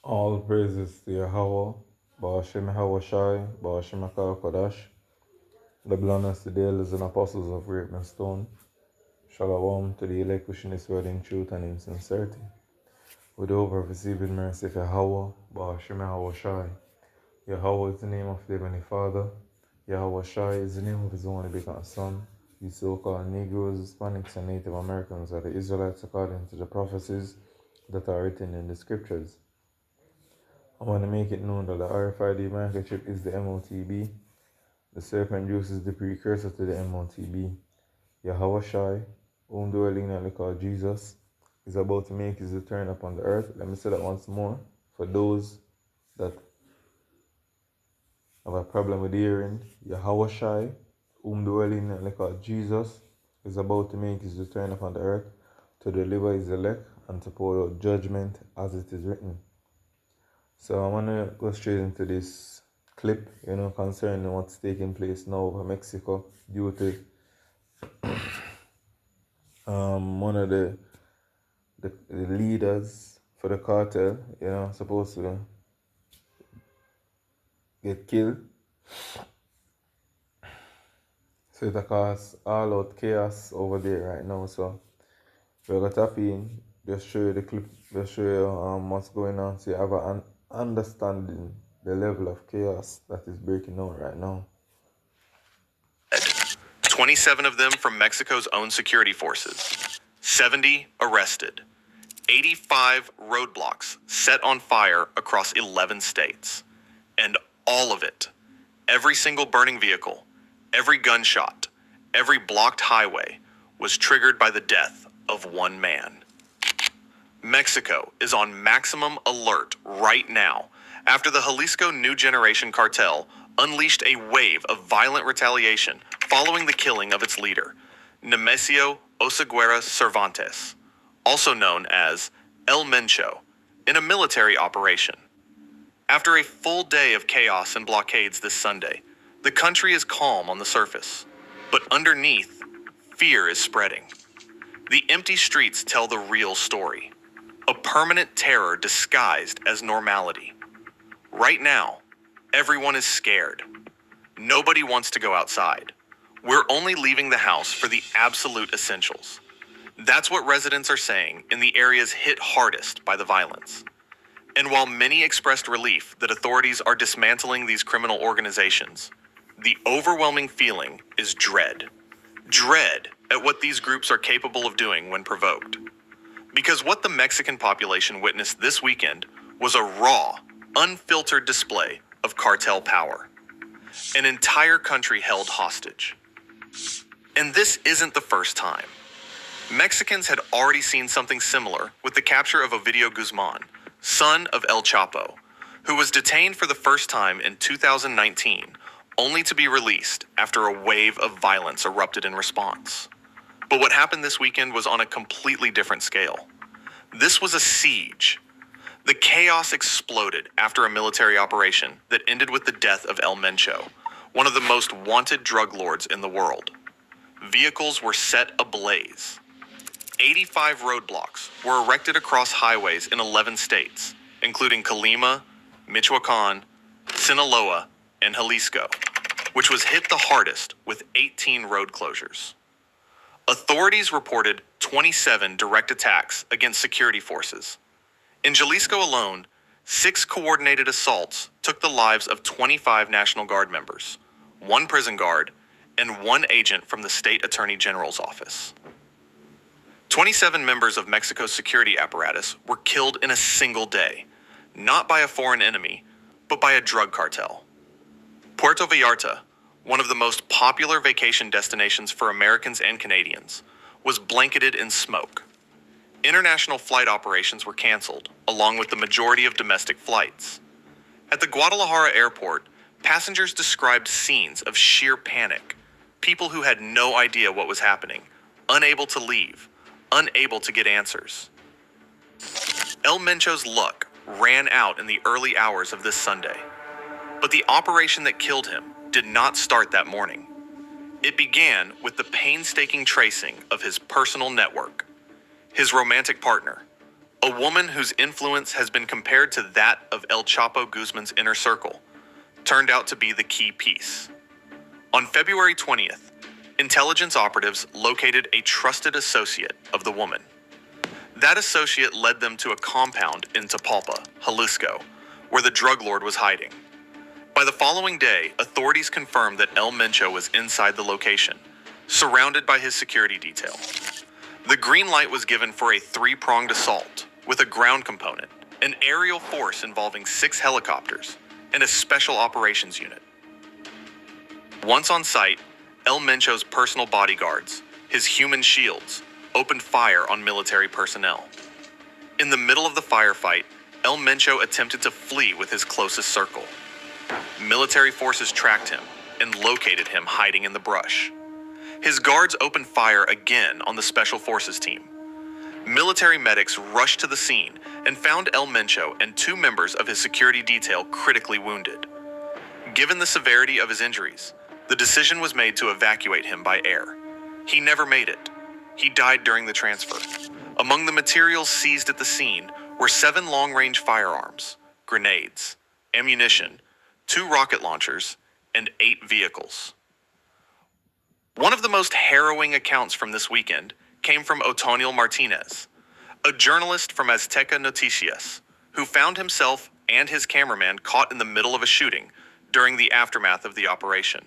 All praises to Yahweh, Ba'ashem Shai, Ba'ashem Kodash, the blessed, the elders and apostles of Greatman Stone. Shalom to the elect wishing this word in truth and in sincerity. With the hope of receiving mercy of Yahweh, Ba'ashem Shai. Yahweh is the name of the Heavenly Father. Yahweh Shai is the name of His only begotten Son. You so-called Negroes, Hispanics, and Native Americans are the Israelites according to the prophecies that are written in the scriptures. I want to make it known that the RFID microchip is the MOTB. The serpent juice is the precursor to the MOTB. Yahweh Shai, whom the world called Jesus, is about to make his return upon the earth. Let me say that once more. For those that have a problem with hearing, Yahweh Shai, whom the world called Jesus, is about to make his return upon the earth to deliver his elect and to pour out judgment as it is written. So I want to go straight into this clip, concerning what's taking place now over Mexico due to one of the leaders for the cartel, supposed to get killed. So it causes all out chaos over there right now. So we're going to tap in, just show you the clip, just show you what's going on, so you have an understanding the level of chaos that is breaking out right now. 27 of them from Mexico's own security forces, 70 arrested, 85 roadblocks set on fire across 11 states, and all of it, every single burning vehicle, every gunshot, every blocked highway, was triggered by the death of one man. Mexico is on maximum alert right now after the Jalisco New Generation Cartel unleashed a wave of violent retaliation following the killing of its leader, Nemesio Oseguera Cervantes, also known as El Mencho, in a military operation. After a full day of chaos and blockades this Sunday, the country is calm on the surface, but underneath, fear is spreading. The empty streets tell the real story. A permanent terror disguised as normality. Right now, everyone is scared. Nobody wants to go outside. We're only leaving the house for the absolute essentials. That's what residents are saying in the areas hit hardest by the violence. And while many expressed relief that authorities are dismantling these criminal organizations, the overwhelming feeling is dread. Dread at what these groups are capable of doing when provoked. Because what the Mexican population witnessed this weekend was a raw, unfiltered display of cartel power. An entire country held hostage. And this isn't the first time. Mexicans had already seen something similar with the capture of Ovidio Guzman, son of El Chapo, who was detained for the first time in 2019, only to be released after a wave of violence erupted in response. But what happened this weekend was on a completely different scale. This was a siege. The chaos exploded after a military operation that ended with the death of El Mencho, one of the most wanted drug lords in the world. Vehicles were set ablaze. 85 roadblocks were erected across highways in 11 states, including Colima, Michoacan, Sinaloa, and Jalisco, which was hit the hardest with 18 road closures. Authorities reported 27 direct attacks against security forces. In Jalisco alone, 6 coordinated assaults took the lives of 25 National Guard members, 1 prison guard, and 1 agent from the State Attorney General's office. 27 members of Mexico's security apparatus were killed in a single day, not by a foreign enemy, but by a drug cartel. Puerto Vallarta, one of the most popular vacation destinations for Americans and Canadians, was blanketed in smoke. International flight operations were canceled, along with the majority of domestic flights. At the Guadalajara airport, passengers described scenes of sheer panic, people who had no idea what was happening, unable to leave, unable to get answers. El Mencho's luck ran out in the early hours of this Sunday, but the operation that killed him did not start that morning. It began with the painstaking tracing of his personal network, his romantic partner, a woman whose influence has been compared to that of El Chapo Guzman's inner circle, turned out to be the key piece. On February 20th, intelligence operatives located a trusted associate of the woman. That associate led them to a compound in Tapalpa, Jalisco, where the drug lord was hiding. By the following day, authorities confirmed that El Mencho was inside the location, surrounded by his security detail. The green light was given for a three-pronged assault, with a ground component, an aerial force involving 6 helicopters, and a special operations unit. Once on site, El Mencho's personal bodyguards, his human shields, opened fire on military personnel. In the middle of the firefight, El Mencho attempted to flee with his closest circle. Military forces tracked him and located him hiding in the brush. His guards opened fire again on the Special Forces team. Military medics rushed to the scene and found El Mencho and 2 members of his security detail critically wounded. Given the severity of his injuries, the decision was made to evacuate him by air. He never made it. He died during the transfer. Among the materials seized at the scene were 7 long-range firearms, grenades, ammunition, 2 rocket launchers, and 8 vehicles. One of the most harrowing accounts from this weekend came from Otoniel Martinez, a journalist from Azteca Noticias, who found himself and his cameraman caught in the middle of a shooting during the aftermath of the operation.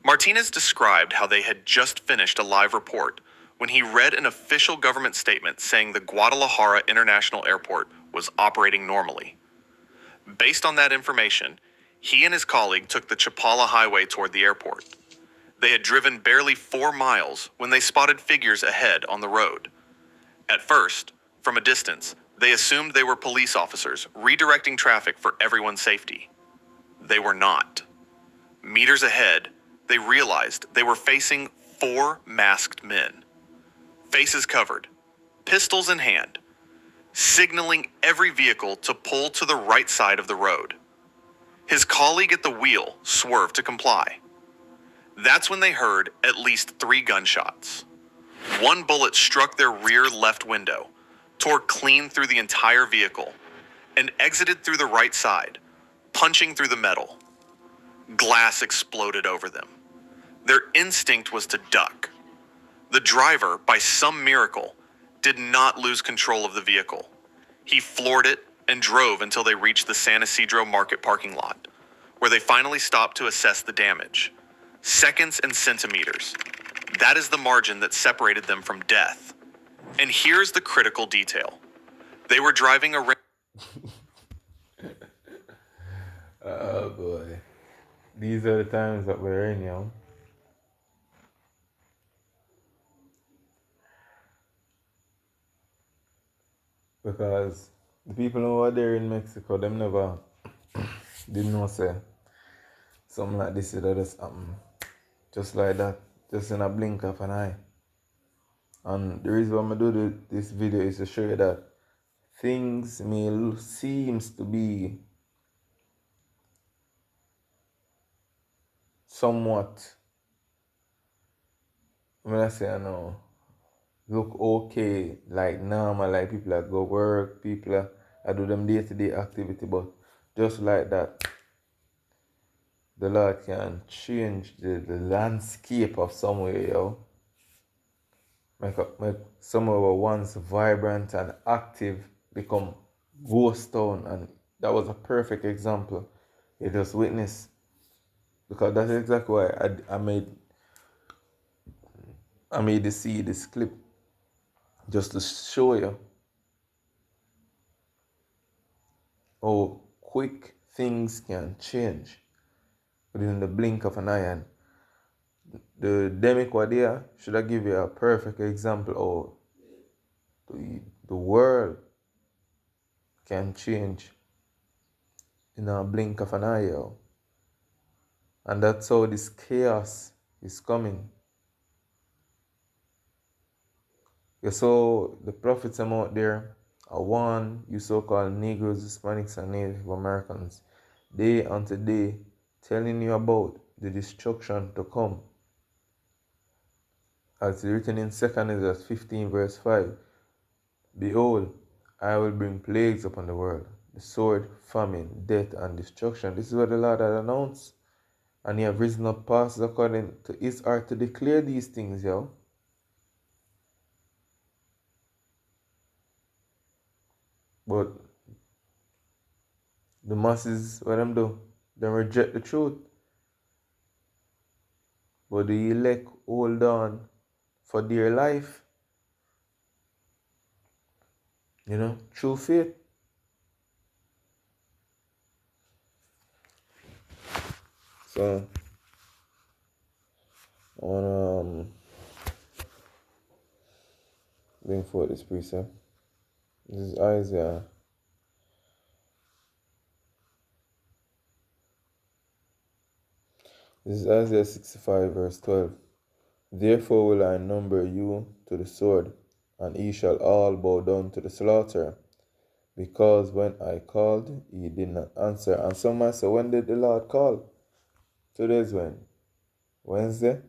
Martinez described how they had just finished a live report when he read an official government statement saying the Guadalajara International Airport was operating normally. Based on that information, he and his colleague took the Chapala Highway toward the airport. They had driven barely 4 miles when they spotted figures ahead on the road. At first, from a distance, they assumed they were police officers redirecting traffic for everyone's safety. They were not. Meters ahead, they realized they were facing 4 masked men. Faces covered, pistols in hand, signaling every vehicle to pull to the right side of the road. His colleague at the wheel swerved to comply. That's when they heard at least 3 gunshots. One bullet struck their rear left window, tore clean through the entire vehicle, and exited through the right side, punching through the metal. Glass exploded over them. Their instinct was to duck. The driver, by some miracle, did not lose control of the vehicle. He floored it and drove until they reached the San Isidro Market parking lot, where they finally stopped to assess the damage. Seconds and centimeters. That is the margin that separated them from death. And here's the critical detail. They were driving around. Oh boy. These are the times that we're in, yo. Because the people over there in Mexico, them never didn't know say something like this would just happen. Just like that. Just in a blink of an eye. And the reason why I do this video is to show you that things may seems to be somewhat, when I say I know, look okay, like normal, like people that go work, people that do them day-to-day activity, but just like that, the Lord can change the landscape of somewhere, yo. Make some of our once vibrant and active become ghost town, and that was a perfect example you just witnessed. Because that's exactly why I made you see this clip, just to show you how quick things can change within the blink of an eye. And the Demic Wadia should I give you a perfect example of the world can change in a blink of an eye, yo. And that's how this chaos is coming. You saw the prophets out there are one, you so-called Negroes, Hispanics, and Native Americans, day unto day, telling you about the destruction to come. As written in 2 Ezra 15 verse 5, Behold, I will bring plagues upon the world, the sword, famine, death, and destruction. This is what the Lord had announced. And he have risen up pastors according to his art to declare these things, yo. But the masses, what them do? They reject the truth. But the elect hold on for dear life, through faith. So, I want to bring forth this precept. This is Isaiah. This is Isaiah 65, verse 12. Therefore will I number you to the sword, and ye shall all bow down to the slaughter. Because when I called, ye did not answer. And some might say, when did the Lord call? Today's when? Wednesday?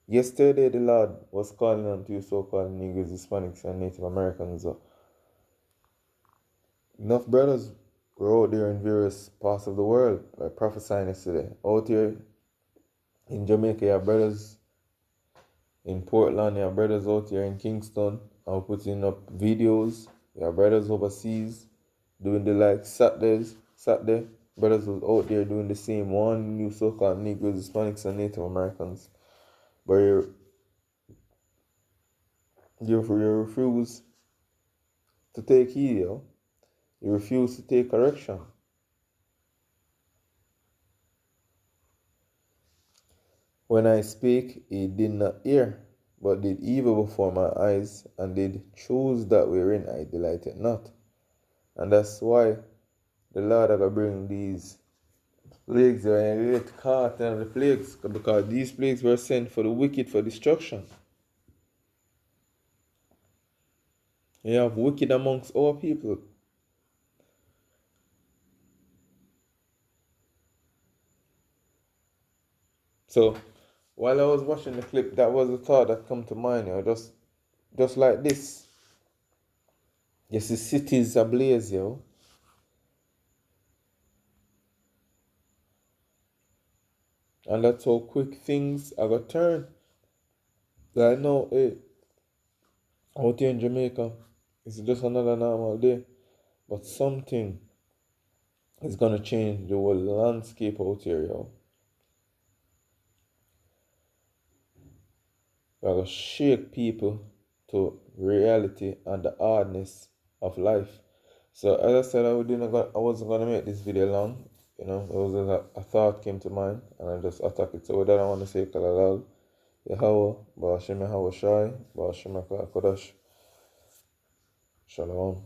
Yesterday the Lord was calling unto you so-called Negroes, Hispanics, and Native Americans. Enough brothers were out there in various parts of the world, like prophesying yesterday. Out here in Jamaica, you have brothers in Portland, you have brothers out here in Kingston, and putting up videos. You have brothers overseas doing the Saturday. Brothers was out there doing the same one, new so-called Negroes, Hispanics, and Native Americans. But you refuse to take heed, yo. You refuse to take correction. When I spake, he did not hear, but did evil before my eyes, and did choose that wherein I delighted not. And that's why the Lord are going to bring these plagues, and you get caught in the plagues, because these plagues were sent for the wicked, for destruction. You have wicked amongst our people. So, while I was watching the clip, that was a thought that come to mind, just like this. Yes, the city's ablaze, yo. And that's how quick things are going to turn. Like now, out here in Jamaica, it's just another normal day. But something is going to change the whole landscape out here, yo. We're going to shake people to reality and the hardness of life. So as I said, I wasn't going to make this video long. It was a thought came to mind, and I just attacked it. So with that, I want to say Kalalal, Yahweh, Ba'ashem Yahweh Shai, Ba'ashem Kodash, Shalom.